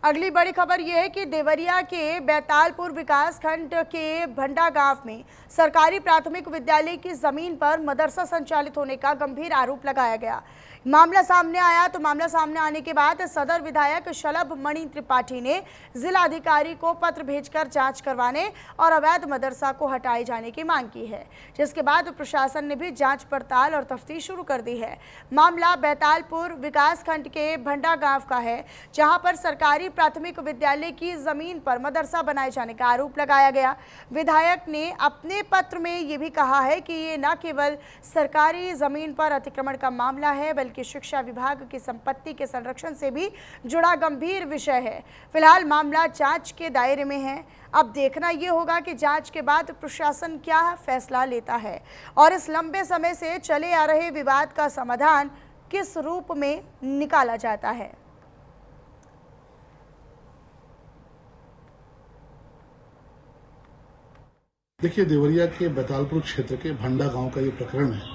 अगली बड़ी खबर यह है कि देवरिया के बैतालपुर विकास खंड के भंडा गांव में सरकारी प्राथमिक विद्यालय की जमीन पर मदरसा संचालित होने का गंभीर आरोप लगाया गया। मामला सामने आने के बाद सदर विधायक शलभ मणि त्रिपाठी ने जिलाधिकारी को पत्र भेजकर जांच करवाने और अवैध मदरसा को हटाए जाने की मांग की है, जिसके बाद प्रशासन ने भी जांच पड़ताल और तफ्तीश शुरू कर दी है। मामला बैतालपुर विकास खंड के भंडा गांव का है, जहां पर सरकारी प्राथमिक विद्यालय की जमीन पर मदरसा बनाए जाने का आरोप लगाया गया। विधायक ने अपने पत्र में ये भी कहा है कि ये न केवल सरकारी जमीन पर अतिक्रमण का मामला है, बल्कि शिक्षा विभाग की संपत्ति के संरक्षण से भी जुड़ा गंभीर विषय है। फिलहाल मामला जांच के दायरे में है। अब देखना यह होगा कि जांच के बाद प्रशासन क्या फैसला लेता है और इस लंबे समय से चले आ रहे विवाद का समाधान किस रूप में निकाला जाता है। देखिए, देवरिया के बैतालपुर क्षेत्र के भंडा गांव का ये प्रकरण है।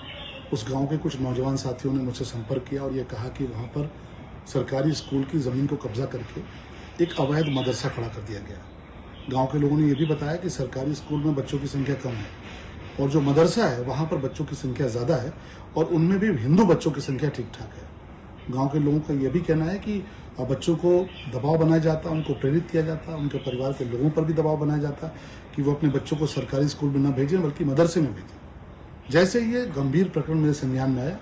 उस गांव के कुछ नौजवान साथियों ने मुझसे संपर्क किया और ये कहा कि वहां पर सरकारी स्कूल की ज़मीन को कब्जा करके एक अवैध मदरसा खड़ा कर दिया गया। गांव के लोगों ने ये भी बताया कि सरकारी स्कूल में बच्चों की संख्या कम है और जो मदरसा है वहां पर बच्चों की संख्या ज़्यादा है और उनमें भी हिंदू बच्चों की संख्या ठीक ठाक है। गाँव के लोगों का ये भी कहना है कि बच्चों को दबाव बनाया जाता, उनको प्रेरित किया जाता, उनके परिवार के लोगों पर भी दबाव बनाया जाता कि वो अपने बच्चों को सरकारी स्कूल में न भेजें बल्कि मदरसे में भेजें। जैसे ये गंभीर प्रकरण मेरे संज्ञान में आया,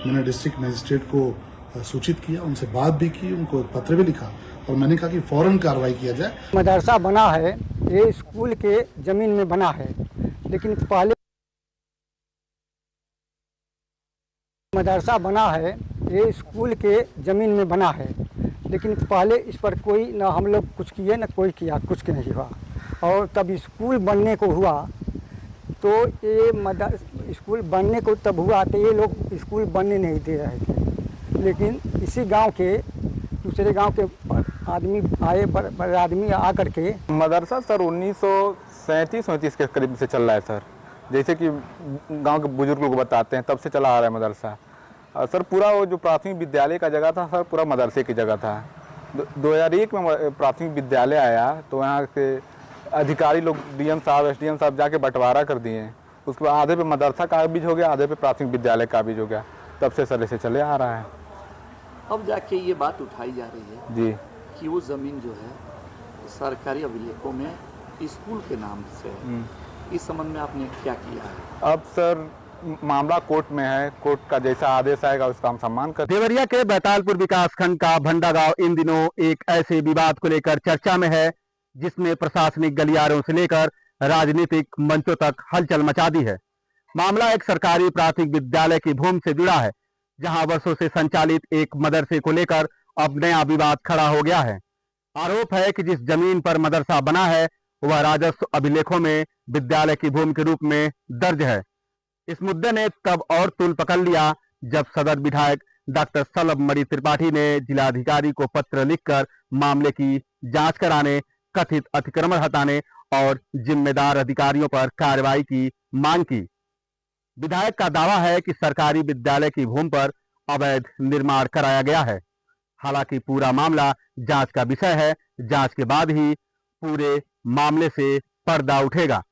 मैंने डिस्ट्रिक्ट मजिस्ट्रेट को सूचित किया, उनसे बात भी की, उनको एक पत्र भी लिखा और मैंने कहा कि फौरन कार्रवाई किया जाए। मदरसा बना है, ये स्कूल के जमीन में बना है, लेकिन पहले मदरसा बना है, ये स्कूल के जमीन में बना है, लेकिन पहले इस पर कोई ना हम लोग कुछ किए ना कोई किया, कुछ नहीं हुआ। और तब स्कूल बनने को हुआ तो ये स्कूल बनने को तब हुआ तो ये लोग स्कूल बनने नहीं दे रहे थे, लेकिन इसी गांव के दूसरे गांव के आदमी आए, बड़े आदमी आकर के मदरसा सर 1937-37 के करीब से चल रहा है सर। जैसे कि गांव के बुजुर्ग लोग बताते हैं तब से चला आ रहा है मदरसा। और सर पूरा वो जो प्राथमिक विद्यालय का जगह था सर पूरा मदरसे की जगह था। 2001 में प्राथमिक विद्यालय आया तो यहाँ के अधिकारी लोग डीएम साहब एसडीएम साहब जाके बंटवारा कर दिए। उसके बाद आधे पे मदरसा काबिज हो गया, आधे पे प्राथमिक विद्यालय काबिज हो गया। तब से सर ऐसे चले आ रहा है। अब जाके ये बात उठाई जा रही है जी कि वो ज़मीन जो है सरकारी अभिलेखों में स्कूल के नाम से है। इस संबंध में आपने क्या किया है? अब सर मामला कोर्ट में है, कोर्ट का जैसा आदेश आएगा उसका हम सम्मान कर। देवरिया के बैतालपुर विकास खंड का भंडा गांव इन दिनों एक ऐसे विवाद को लेकर चर्चा में है जिसमें प्रशासनिक गलियारों से लेकर राजनीतिक मंचों तक हलचल मचा दी है। मामला एक सरकारी प्राथमिक विद्यालय की भूमि से जुड़ा है, जहां वर्षों से संचालित एक मदरसे को लेकर अब नया विवाद खड़ा हो गया है। आरोप है कि जिस जमीन पर मदरसा बना है वह राजस्व अभिलेखों में विद्यालय की भूमि के रूप में दर्ज है। इस मुद्दे ने तब और तूल पकड़ लिया जब सदर विधायक डॉक्टर शलभ मणि त्रिपाठी ने जिलाधिकारी को पत्र लिखकर मामले की जांच कराने, कथित अतिक्रमण हटाने और जिम्मेदार अधिकारियों पर कार्रवाई की मांग की। विधायक का दावा है कि सरकारी विद्यालय की भूमि पर अवैध निर्माण कराया गया है। हालांकि पूरा मामला जांच का विषय है। जांच के बाद ही पूरे मामले से पर्दा उठेगा।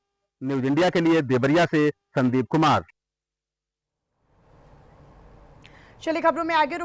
न्यूज इंडिया के लिए देवरिया से संदीप कुमार। चलिए खबरों में आगे